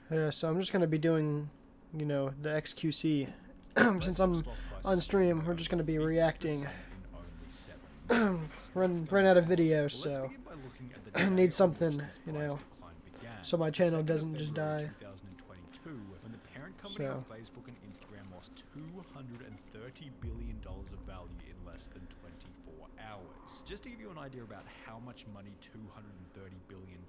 So I'm just gonna be doing, you know, the XQC. Since I'm on stream, we're just gonna be reacting. Run out of videos, so I need something, you know, so my channel doesn't just die. 2022, when the parent company of So Facebook and Instagram lost $230 billion of value in less than 24 hours. Just to give you an idea about how much money $230 billion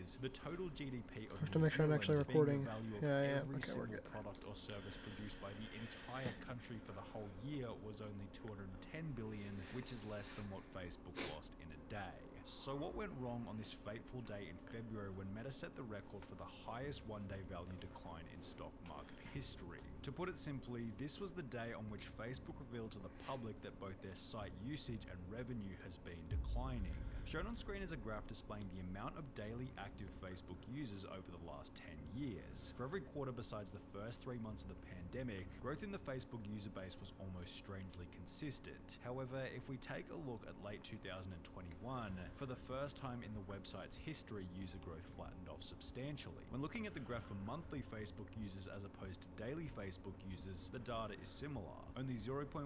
is, the total GDP of I have to make sure I'm actually recording. Yeah, I am. every Okay, we're single good. product or service produced by the entire country for the whole year was only 210 billion, which is less than what Facebook lost in a day. So what went wrong on this fateful day in February when Meta set the record for the highest one-day value decline in stock market history? To put it simply, this was the day on which Facebook revealed to the public that both their site usage and revenue has been declining. Shown on screen is a graph displaying the amount of daily active Facebook users over the last 10 years. For every quarter besides the first 3 months of the pandemic, growth in the Facebook user base was almost strangely consistent. However, if we take a look at late 2021, for the first time in the website's history, user growth flattened off substantially. When looking at the graph for monthly Facebook users as opposed to daily Facebook users, the data is similar. Only 0.1%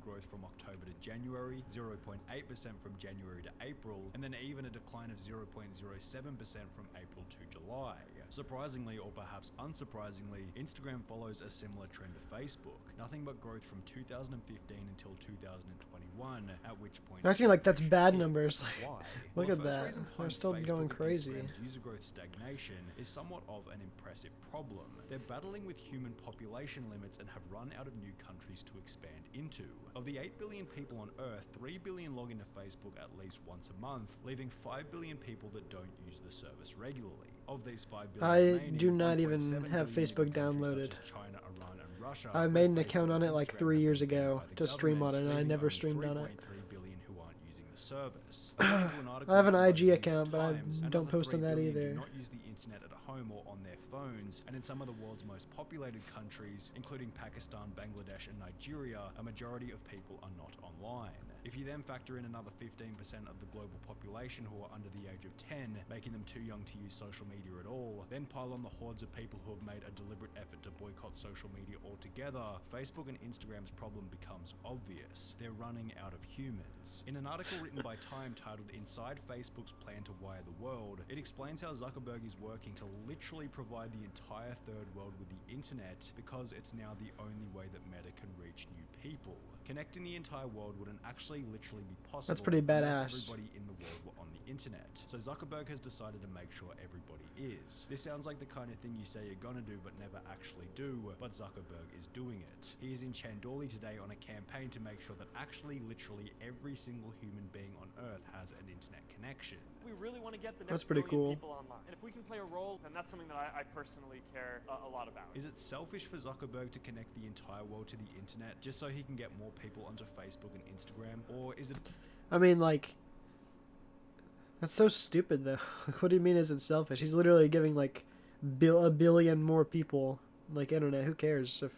growth from October to January, 0.8% from January to April, and then even a decline of 0.07% from April to July. Surprisingly, or perhaps unsurprisingly, Instagram follows a similar trend to Facebook. Nothing but growth from 2015 until 2021, at which point... I feel like that's bad numbers. Why? Look Well, at the first that. reason They're behind still Facebook going and crazy. Instagram's user growth stagnation is somewhat of an impressive problem. They're battling with human population limits and have run out of new countries to expand into. Of the 8 billion people on Earth, 3 billion log into Facebook at least once a month, leaving 5 billion people that don't use the service regularly. Of these 5 billion I remaining, do not 1.7 even have billion Facebook in countries downloaded. such as China, Iran, and Russia, I where made an Facebook account on and it like Instagram 3 have years been banned ago by the to stream on it, government, and I leaving never only streamed on it. 3.3 billion who aren't using the service. According to an article I have an written by the IG New York account, but I Times, don't another post 3 on that billion do either. not use the internet at home or on their phones, and in some of the world's most populated countries, including Pakistan, Bangladesh, and Nigeria, a majority of people are not online. If you then factor in another 15% of the global population who are under the age of 10, making them too young to use social media at all, then pile on the hordes of people who have made a deliberate effort to boycott social media altogether, Facebook and Instagram's problem becomes obvious. They're running out of humans. In an article written by Time titled Inside Facebook's Plan to Wire the World, it explains how Zuckerberg is working to literally provide the entire third world with the internet because it's now the only way that Meta can reach new people. Connecting the entire world wouldn't actually literally be possible. That's pretty badass. Unless everybody in the world were on the internet. So Zuckerberg has decided to make sure everybody is. This sounds like the kind of thing you say you're gonna do but never actually do, but Zuckerberg is doing it. He is in Chandoli today on a campaign to make sure that actually literally every single human being on Earth has an internet connection. We really want to get the That's next pretty billion cool. people online. And if we can play a role, then that's something that I personally care a lot about. Is it selfish for Zuckerberg to connect the entire world to the internet just so he can get more people onto Facebook and Instagram? Or is it... I mean, like, that's so stupid, though. What do you mean is it selfish? He's literally giving, like, a billion more people, like, internet. Who cares if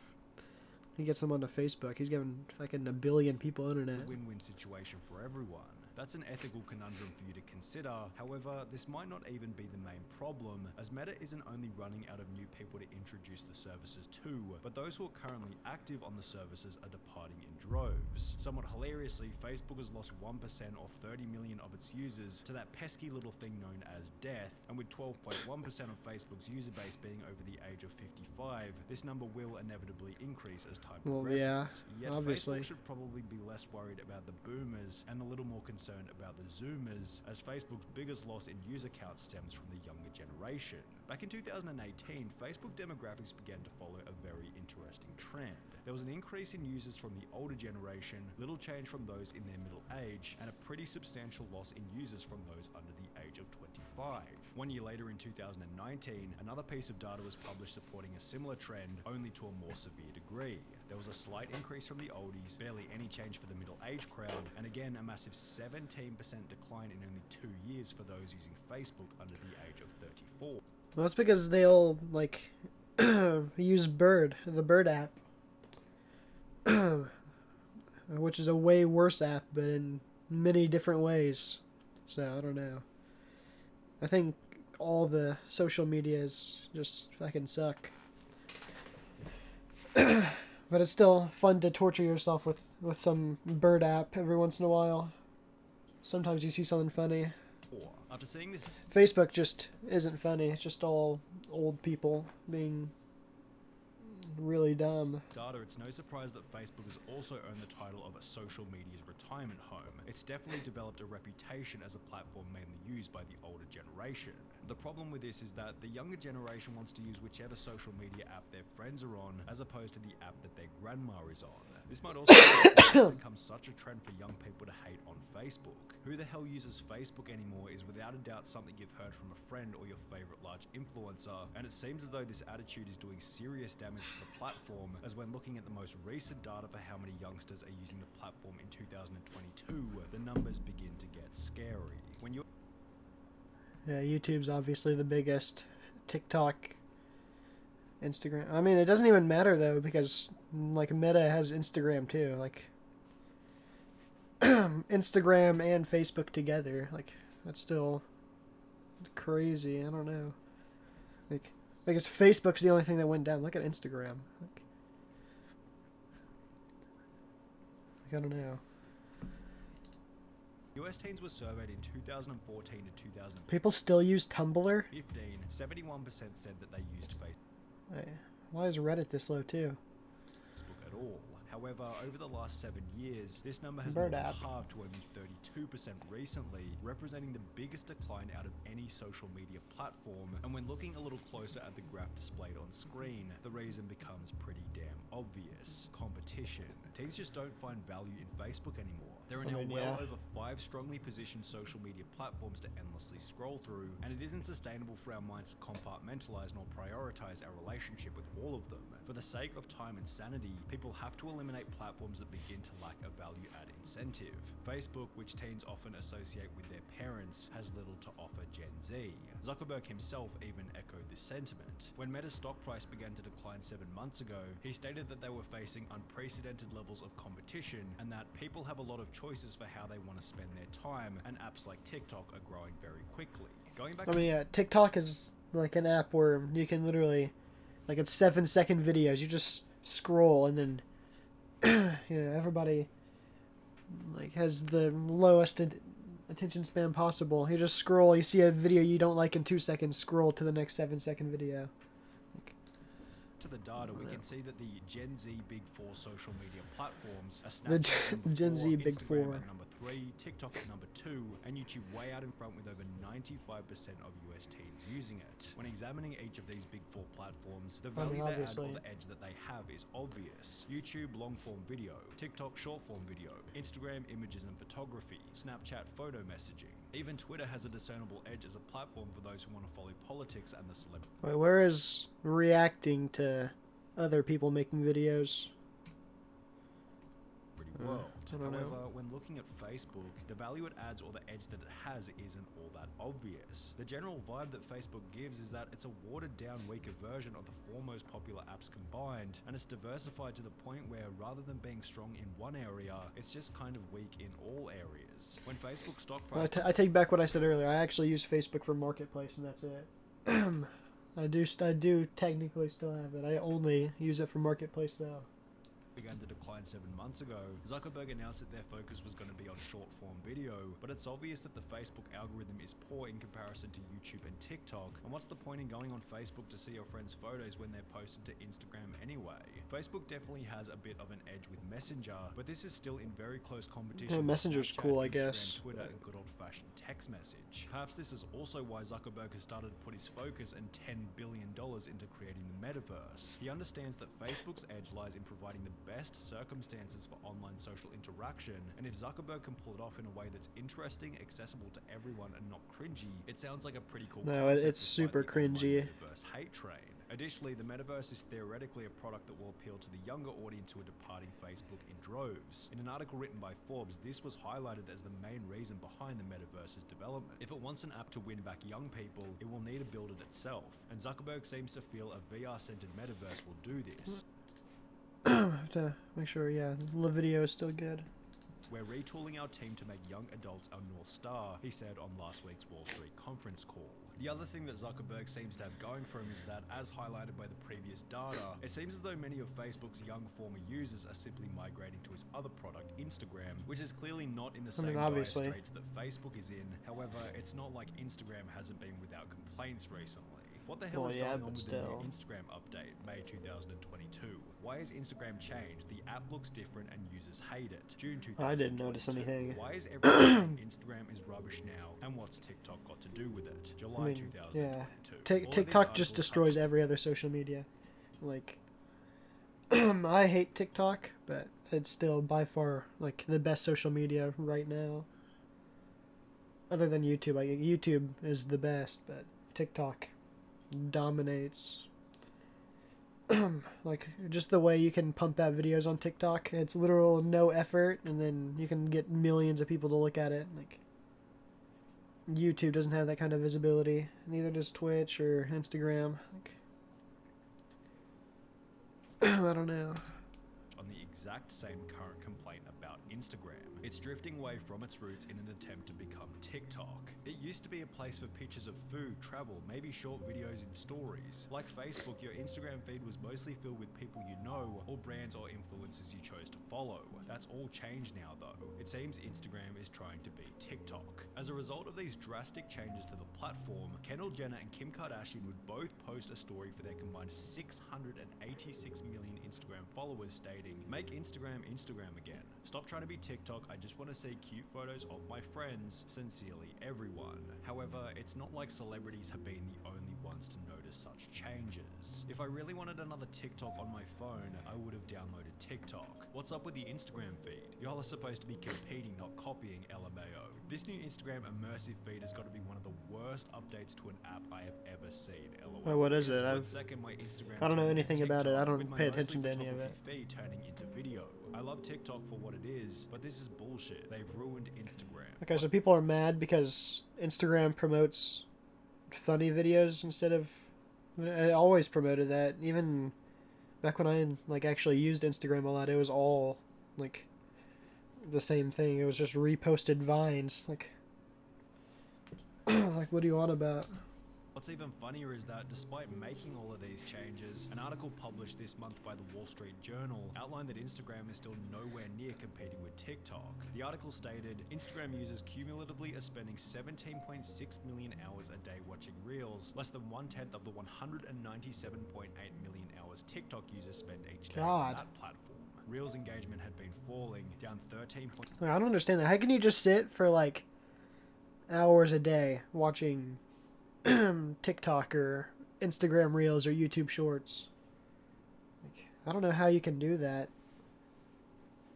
he gets them onto Facebook? He's giving fucking a billion people internet. win-win situation for everyone? That's an ethical conundrum for you to consider. However, this might not even be the main problem, as Meta isn't only running out of new people to introduce the services to, but those who are currently active on the services are departing in droves. Somewhat hilariously, Facebook has lost 1% or 30 million of its users to that pesky little thing known as death, and with 12.1% of Facebook's user base being over the age of 55, this number will inevitably increase as time progresses. Yeah, Yet obviously. Facebook should probably be less worried about the boomers and a little more concerned about the zoomers, as Facebook's biggest loss in user count stems from the younger generation. Back in 2018, Facebook demographics began to follow a very interesting trend. There was an increase in users from the older generation, little change from those in their middle age, and a pretty substantial loss in users from those under the age of 25. 1 year later in 2019, another piece of data was published supporting a similar trend, only to a more severe degree. There was a slight increase from the oldies, barely any change for the middle age crowd, and again a massive 17% decline in only 2 years for those using Facebook under the age of 34. Well, that's because they all, like, use the Bird app. Which is a way worse app, but in many different ways. So, I don't know. I think all the social medias just fucking suck. But it's still fun to torture yourself with some bird app every once in a while. Sometimes you see something funny. After seeing this, Facebook just isn't funny. It's just all old people being really dumb. data, it's no surprise that Facebook has also earned the title of a social media's retirement home. It's definitely developed a reputation as a platform mainly used by the older generation. The problem with this is that the younger generation wants to use whichever social media app their friends are on, as opposed to the app that their grandma is on. This might also become such a trend for young people to hate on Facebook. Who the hell uses Facebook anymore is without a doubt something you've heard from a friend or your favorite large influencer, and it seems as though this attitude is doing serious damage to the platform, as when looking at the most recent data for how many youngsters are using the platform in 2022, the numbers begin to get scary. When you're Yeah, YouTube's obviously the biggest. TikTok, Instagram. I mean, it doesn't even matter though, because like Meta has Instagram too. Like Instagram and Facebook together. Like that's still crazy. I don't know. Like because Facebook's the only thing that went down. Look at Instagram. Like I don't know. US teens were surveyed in 2014 to 2015, People still use Tumblr? 71% said that they used Why is Reddit this low too? Facebook at all. However, over the last 7 years, this number has Bird more than app. halved to only 32% recently, representing the biggest decline out of any social media platform. And when looking a little closer at the graph displayed on screen, the reason becomes pretty damn obvious. Competition. Teens just don't find value in Facebook anymore. There are now well over 5 strongly positioned social media platforms to endlessly scroll through, and it isn't sustainable for our minds to compartmentalize nor prioritize our relationship with all of them. For the sake of time and sanity, people have to eliminate platforms that begin to lack a value-add incentive. Facebook, which teens often associate with their parents, has little to offer Gen Z. Zuckerberg himself even echoed this sentiment. When Meta's stock price began to decline 7 months ago, he stated that they were facing unprecedented levels of competition and that people have a lot of choices for how they want to spend their time, and apps like TikTok are growing very quickly. Going back yeah, TikTok is like an app where you can literally, like it's 7-second videos. You just scroll and then, everybody like has the lowest attention span possible. You just scroll. You see a video you don't like in 2 seconds. Scroll to the next 7-second video. to the data, we can see that the Gen Z Big Four social media platforms are The Snapchat at number Gen 4, Z Big Instagram Four. at number 3, TikTok at number 2, and YouTube way out in front with over 95% of US teens using it. When examining each of these Big Four platforms, the value they add obviously. or the edge that they have is obvious. YouTube long-form video, TikTok short-form video, Instagram images and photography, Snapchat photo messaging. Even Twitter has a discernible edge as a platform for those who want to follow politics and the celebrity. Wait, where is reacting to other people making videos? World. I don't know. However, when looking at Facebook, the value it adds or the edge that it has isn't all that obvious. The general vibe that Facebook gives is that it's a watered down, weaker version of the 4 most popular apps combined, and it's diversified to the point where rather than being strong in one area, it's just kind of weak in all areas. When Facebook stock price I take back what I said earlier. I actually use Facebook for Marketplace, and that's it. I do technically still have it. I only use it for Marketplace though. began to decline 7 months ago, Zuckerberg announced that their focus was going to be on short-form video, but it's obvious that the Facebook algorithm is poor in comparison to YouTube and TikTok, and what's the point in going on Facebook to see your friends' photos when they're posted to Instagram anyway? Facebook definitely has a bit of an edge with Messenger, but this is still in very close competition with Messenger's Snapchat, cool, I Instagram, guess. Twitter, and good old-fashioned text message. Perhaps this is also why Zuckerberg has started to put his focus and $10 billion into creating the metaverse. He understands that Facebook's edge lies in providing the best circumstances for online social interaction, and if Zuckerberg can pull it off in a way that's interesting, accessible to everyone, and not cringy, it sounds like a pretty cool No, concept it's despite super the online cringy. metaverse hate train. Additionally, the metaverse is theoretically a product that will appeal to the younger audience who are departing Facebook in droves. In an article written by Forbes, this was highlighted as the main reason behind the metaverse's development. If it wants an app to win back young people, it will need to build it itself, and Zuckerberg seems to feel a VR-centered metaverse will do this. I have to make sure, the video is still good. We're retooling our team to make young adults our North Star, he said on last week's Wall Street conference call. The other thing that Zuckerberg seems to have going for him is that, as highlighted by the previous data, it seems as though many of Facebook's young former users are simply migrating to his other product, Instagram, which is clearly not in the same dire obviously. straits that Facebook is in. However, it's not like Instagram hasn't been without complaints recently. What the hell Well, is yeah, going but on with still. the new Instagram update, May 2022? Why has Instagram changed? The app looks different and users hate it. June 2022. I didn't notice anything. Why is everyone saying Instagram is rubbish now? And what's TikTok got to do with it? July 2022. Yeah. All of these TikTok just articles destroys every other social media. Like, I hate TikTok, but it's still by far like the best social media right now. Other than YouTube, YouTube is the best, but TikTok dominates. Like, just the way you can pump out videos on TikTok, it's literal no effort, and then you can get millions of people to look at it. Like, YouTube doesn't have that kind of visibility, neither does Twitch or Instagram. Like, I don't know. on the exact same current complaint about Instagram. It's drifting away from its roots in an attempt to become TikTok. It used to be a place for pictures of food, travel, maybe short videos in stories. Like Facebook, your Instagram feed was mostly filled with people you know, or brands or influencers you chose to follow. That's all changed now though. It seems Instagram is trying to be TikTok. As a result of these drastic changes to the platform, Kendall Jenner and Kim Kardashian would both post a story for their combined 686 million Instagram followers stating, "Make Instagram Instagram again. Stop trying to be TikTok. I just want to see cute photos of my friends. Sincerely, everyone." However, it's not like celebrities have been the only ones to notice such changes. If I really wanted another TikTok on my phone, I would have downloaded TikTok. What's up with the Instagram feed? Y'all are supposed to be competing, not copying, LMAO. This new Instagram immersive feed has got to be one of the worst updates to an app I have ever seen, LOL. Well, what is In a it? split second, my Instagram I don't know turned anything into about it. I TikTok, don't with my pay mostly attention to any of photography it. feed turning into video. I love TikTok for what it is, but this is bullshit. They've ruined Instagram. Okay, so people are mad because Instagram promotes funny videos instead of... I always promoted that. Even back when I like actually used Instagram a lot, it was all like the same thing. It was just reposted vines. Like, like, what do you want about? What's even funnier is that despite making all of these changes, an article published this month by the Wall Street Journal outlined that Instagram is still nowhere near competing with TikTok. The article stated, Instagram users cumulatively are spending 17.6 million hours a day watching Reels, less than 1/10 of the 197.8 million hours TikTok users spend each day on that platform. Reels engagement had been falling, down 13. I don't understand that. How can you just sit for like hours a day watching TikTok or Instagram Reels or YouTube Shorts? Like, I don't know how you can do that.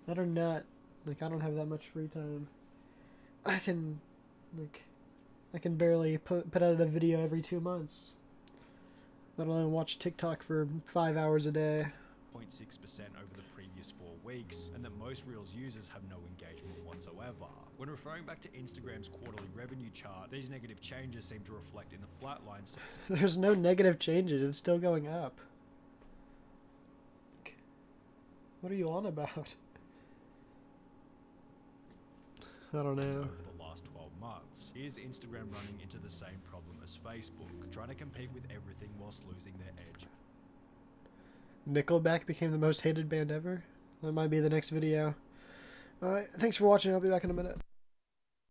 I don't have that much free time. I can barely put out a video every 2 months. Let alone watch TikTok for 5 hours a day. 0.6% over the previous 4 weeks, and that most Reels users have no engagement whatsoever. When referring back to Instagram's quarterly revenue chart, these negative changes seem to reflect in the flat lines. There's no negative changes, it's still going up. What are you on about? I don't know. Over the last 12 months, is Instagram running into the same problem as Facebook, trying to compete with everything whilst losing their edge? Nickelback became the most hated band ever? That might be the next video. Alright, thanks for watching. I'll be back in a minute.